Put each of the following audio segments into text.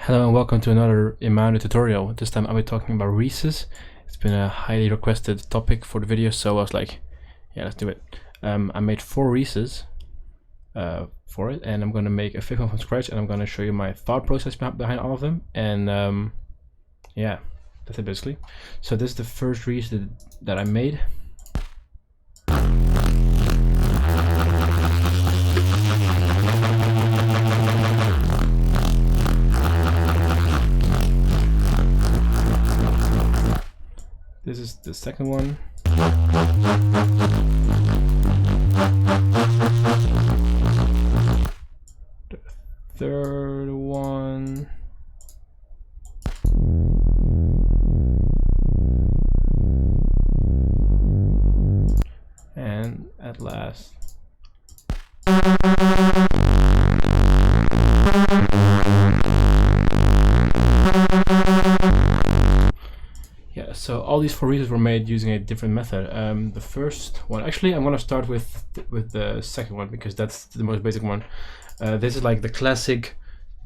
Hello and welcome to another IMANU tutorial. This time I'll be talking about Reese's. It's been a highly requested topic for the video, so I was like, yeah, let's do it. I made 4 Reese's for it, and I'm going to make a 5th one from scratch, and I'm going to show you my thought process behind all of them. And yeah, that's it basically. So this is the first Reese that I made. This is the second one. The third one. And at last. Yeah, so all these 4 Reeses were made using a different method. The first one, actually, I'm gonna start with the second one because that's the most basic one. This is like the classic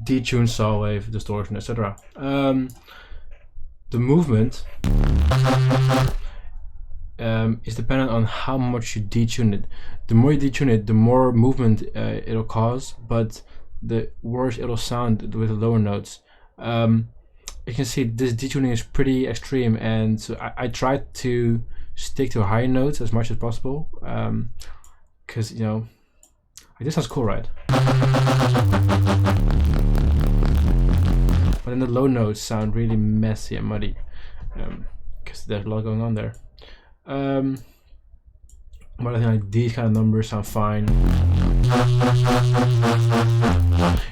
detuned saw wave, distortion, etc. The movement is dependent on how much you detune it. The more you detune it, the more movement it'll cause, but the worse it'll sound with the lower notes. You can see this detuning is pretty extreme, and so I tried to stick to high notes as much as possible, because you know, like, this sounds cool, right? But then the low notes sound really messy and muddy, because there's a lot going on there. But I think like these kind of numbers sound fine.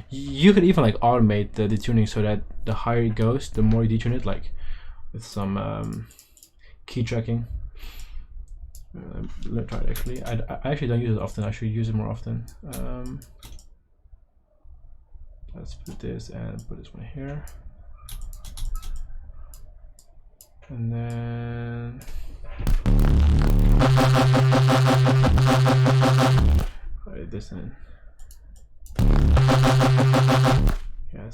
You could even like automate the detuning so that the higher it goes, the more you detune it, like with some key tracking. Let's try it actually. I actually don't use it often. I should use it more often. Let's put this and put this one here, and then write this in. Yeah,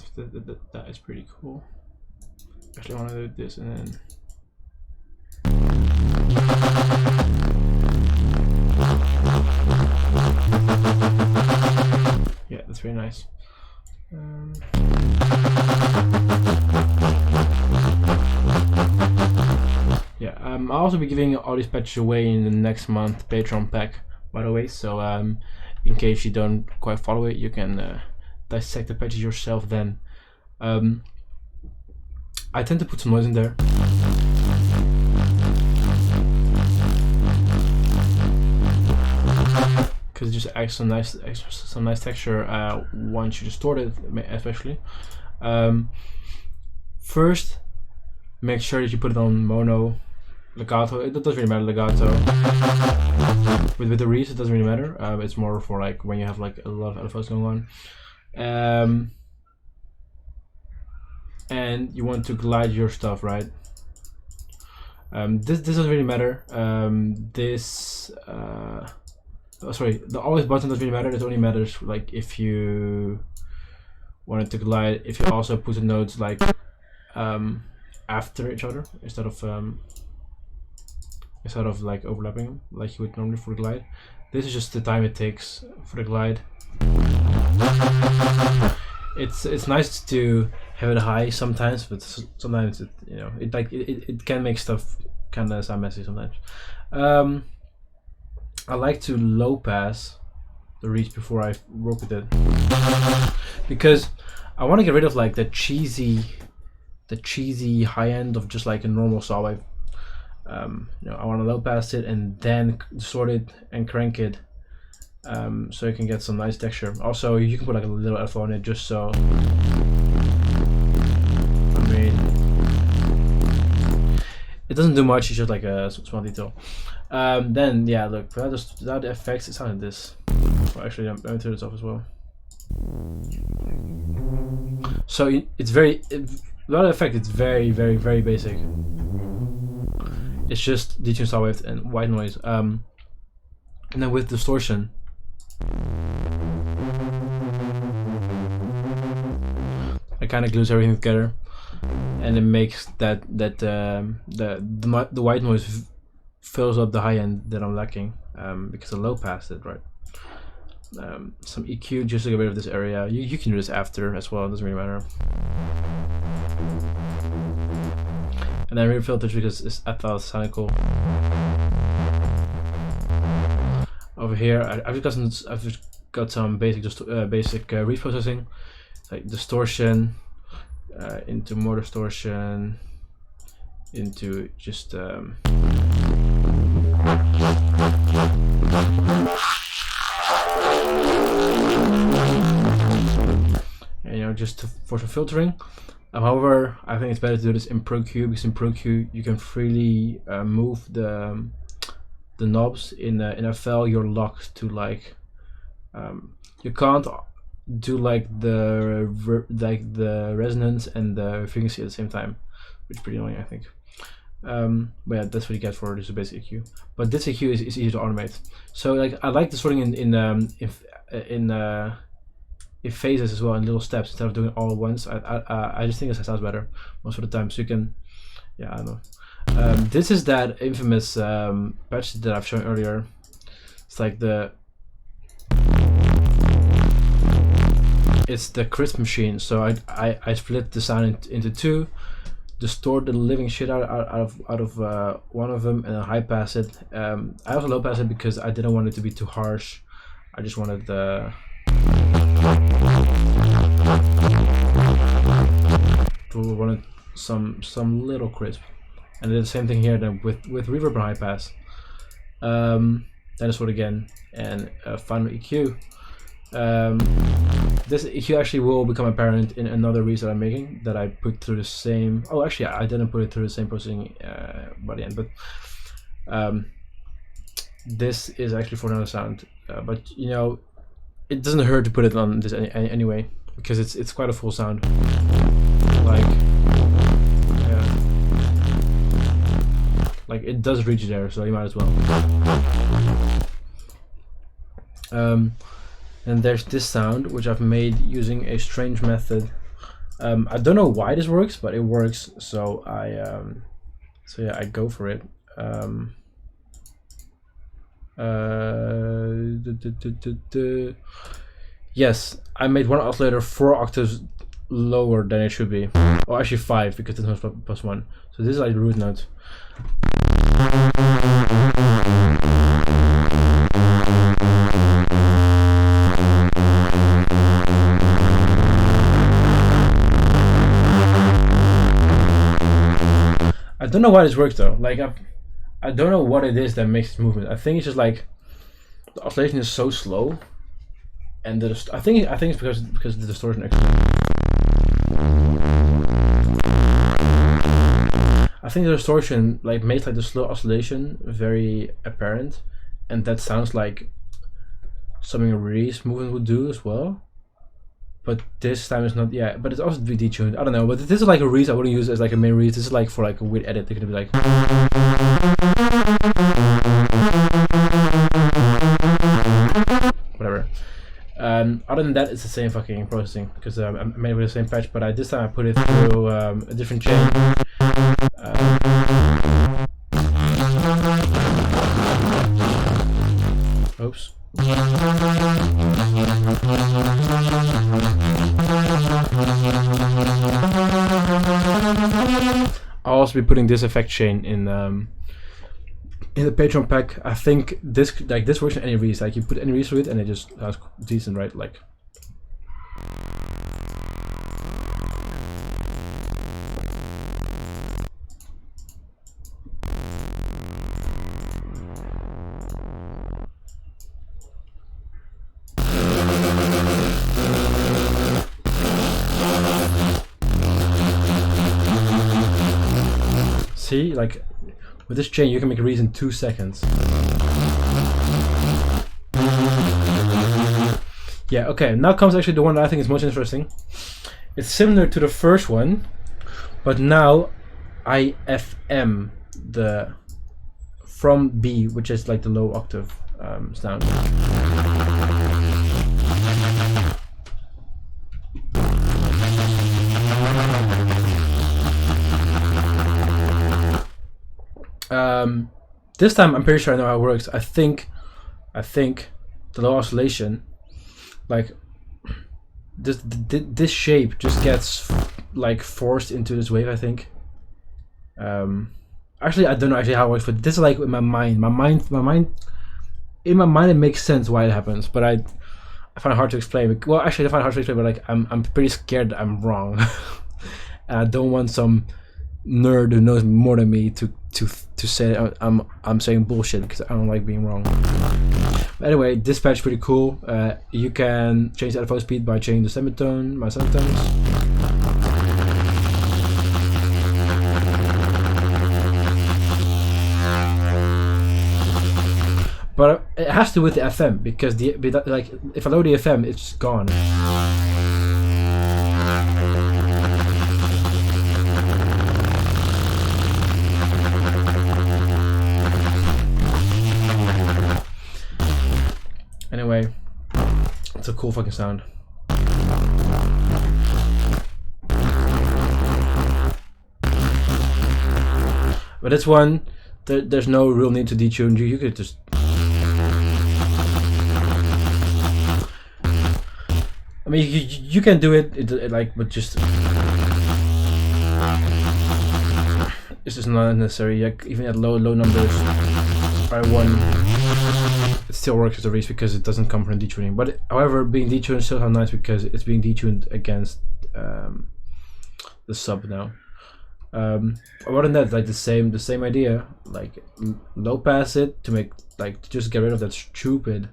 that is pretty cool. Actually, I want to do this and then. Yeah, that's very nice. Yeah, I'll also be giving all these patches away in the next month Patreon pack, by the way. So in case you don't quite follow it, you can dissect the patches yourself then. I tend to put some noise in there. Because it just adds some nice texture once you distort it, especially. First, make sure that you put it on mono, legato. It doesn't really matter, legato. With the Reese, it doesn't really matter. It's more for like when you have like a lot of LFOs going on. And you want to glide your stuff, right? This doesn't really matter. Sorry, the always button doesn't really matter. It only matters like if you want it to glide. If you also put the notes like after each other instead of like overlapping them like you would normally for the glide. This is just the time it takes for the glide. It's nice to have it high sometimes, but sometimes it, you know, it can make stuff kind of sound messy sometimes. I like to low pass the Reese before I work with it because I want to get rid of like the cheesy high end of just like a normal saw wave. You know, I want to low pass it and then distort it and crank it, so you can get some nice texture. Also, you can put like a little LFO on it just so. I mean, it doesn't do much. It's just like a small detail. Then yeah, look, without the effects, it sounded this. Well, actually, I'm going to turn this off as well. So it's without the effect, it's very basic. It's just detuned saw wave and white noise. And then with distortion, it kind of glues everything together, and it makes that the white noise fills up the high end that I'm lacking, because the low pass did, right? Some EQ just to get rid of this area. You can do this after as well, it doesn't really matter. And then rear filters because I thought it sounded cool. Over here, I've just got some basic reprocessing, like distortion, into more distortion, into just and, you know, just for some filtering. However, I think it's better to do this in Pro Q, because in Pro Q you can freely move the knobs. In FL you're locked to like you can't do like the resonance and the frequency at the same time, which is pretty annoying, I think. But yeah, that's what you get for this basic EQ. But this EQ is easy to automate. So like I like the sorting in phases as well, in little steps, instead of doing it all at once. I just think this sounds better most of the time. So you can, yeah, I don't know. This is that infamous patch that I've shown earlier. It's like it's the crisp machine. So I split the sound into two, distort the living shit out of one of them, and then high pass it. I also low pass it because I didn't want it to be too harsh. I just wanted some little crisp. And I did the same thing here then with reverb and high pass. Then I sort again, and final EQ. This EQ actually will become apparent in another Reese that I'm making, that I put through the same. Oh, actually, I didn't put it through the same processing by the end, but this is actually for another sound. But you know, it doesn't hurt to put it on this anyway, because it's quite a full sound. Like, yeah, like it does reach there, so you might as well. And there's this sound which I've made using a strange method. I don't know why this works, but it works. So yeah, I go for it. Yes, I made one oscillator 4 octaves lower than it should be. Or actually 5, because this one's +1. So this is like the root note. I don't know why this works though. Like I don't know what it is that makes this movement. I think it's just like the oscillation is so slow, and I think it's because of the distortion actually. I think the distortion like makes like the slow oscillation very apparent, and that sounds like something a Reese movement would do as well. But this time it's not, yeah, but it's also detuned. I don't know, but this is like a Reese I wouldn't use as like a main Reese. This is like for like a weird edit. They're gonna be like, whatever. Other than that, it's the same fucking processing, because I made it with the same patch, but this time I put it through a different chain. Oops. I'll also be putting this effect chain in the Patreon pack. I think this works in any Reese. Like you put any Reese through it, and it just sounds decent, right? Like. See, like with this chain, you can make a Reese in 2 seconds. Yeah, okay, now comes actually the one that I think is most interesting. It's similar to the first one, but now IFM the from B, which is like the low octave sound. This time I'm pretty sure I know how it works. I think the low oscillation, like this shape just gets like forced into this wave, I think. Actually, I don't know actually how it works, but this is like in my mind. In my mind, it makes sense why it happens, but I find it hard to explain. Well, actually, I find it hard to explain, but like I'm pretty scared that I'm wrong, and I don't want some nerd who knows more than me to say I'm saying bullshit, because I don't like being wrong. But anyway, this patch is pretty cool. You can change the LFO speed by changing the semitone, my semitones. But it has to do with the FM, because like if I load the FM, it's gone. Anyway, it's a cool fucking sound. But this one, there's no real need to detune. You could just. I mean, you can do it like, but just. It's just not necessary. Like, even at low numbers, I1, it still works as a Reese because it doesn't come from detuning. But however, being detuned still sounds nice because it's being detuned against the sub now. Other than that, like the same idea. Like low pass it to make to just get rid of that stupid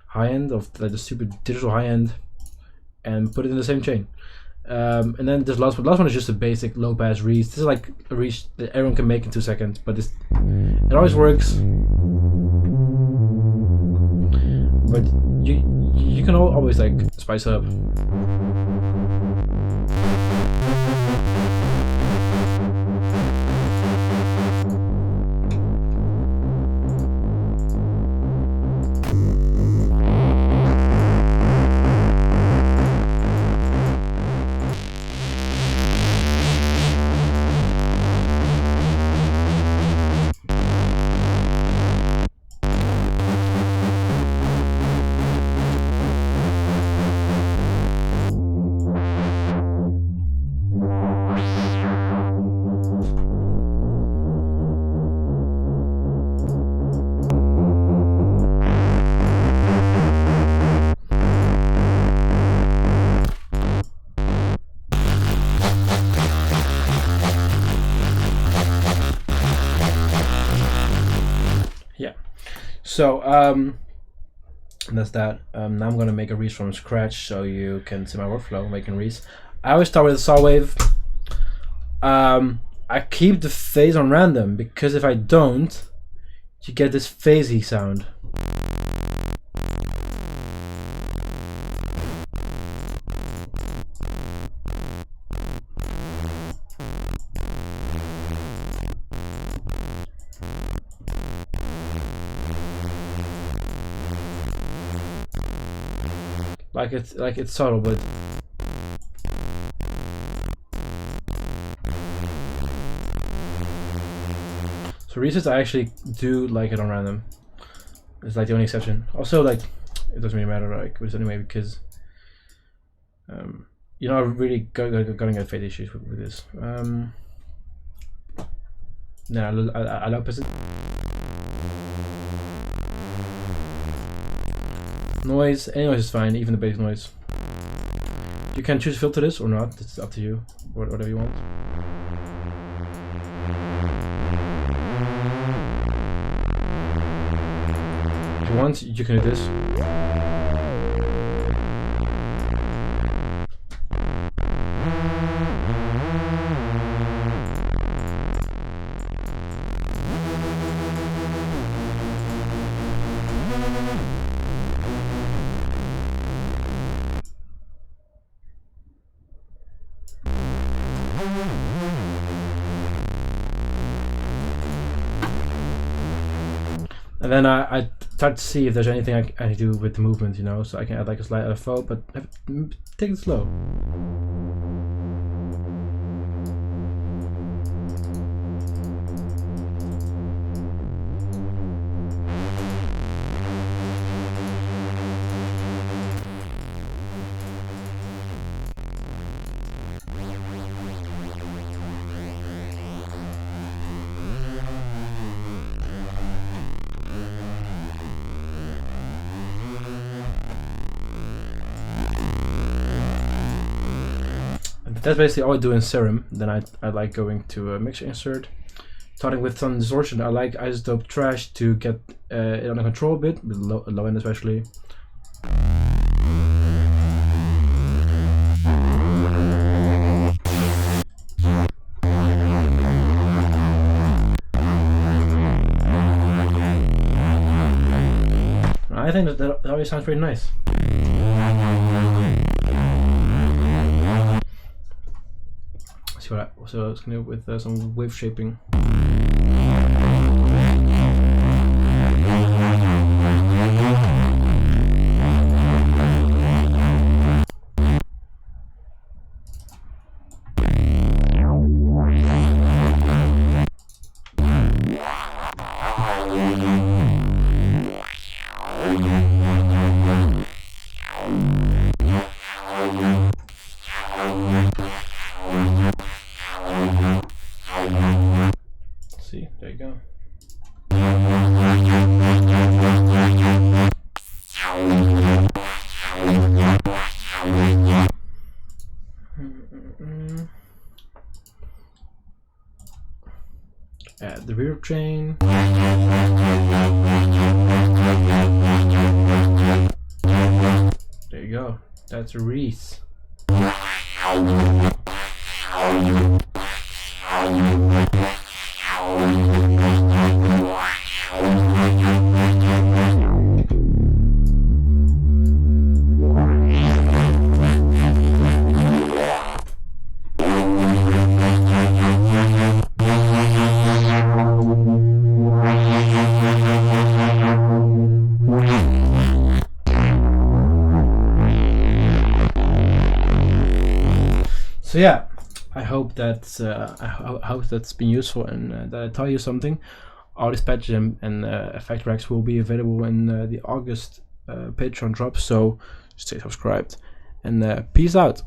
high end of like the stupid digital high end, and put it in the same chain. And then this last one is just a basic low pass Reese. This is like a Reese that everyone can make in 2 seconds, but it always works. But you can always like spice up. So that's that. Now I'm gonna make a Reese from scratch so you can see my workflow making Reese. I always start with a saw wave. I keep the phase on random because if I don't, you get this phasey sound. Like it's subtle, but so resets I actually do like it on random. It's like the only exception. Also, like it doesn't really matter like with anyway because you know, I really gonna get fade issues with this. Nah, I love it. Noise, any noise is fine, even the bass noise. You can choose to filter this or not, it's up to you, whatever you want. If you want, you can do this. And then I start to see if there's anything I can do with the movement, you know, so I can add like a slight LFO, but take it slow. that's basically all I do in Serum. Then I like going to mixer insert, starting with some distortion. I like isotope trash to get it under control a bit, with low end especially. I think that always sounds pretty nice. See what I was gonna do with some wave shaping. See, there you go. Add the reverb chain. There you go. That's a Reese. So yeah, I hope that's been useful and that I taught you something. All these patches and effect racks will be available in the August Patreon drop, so stay subscribed and peace out.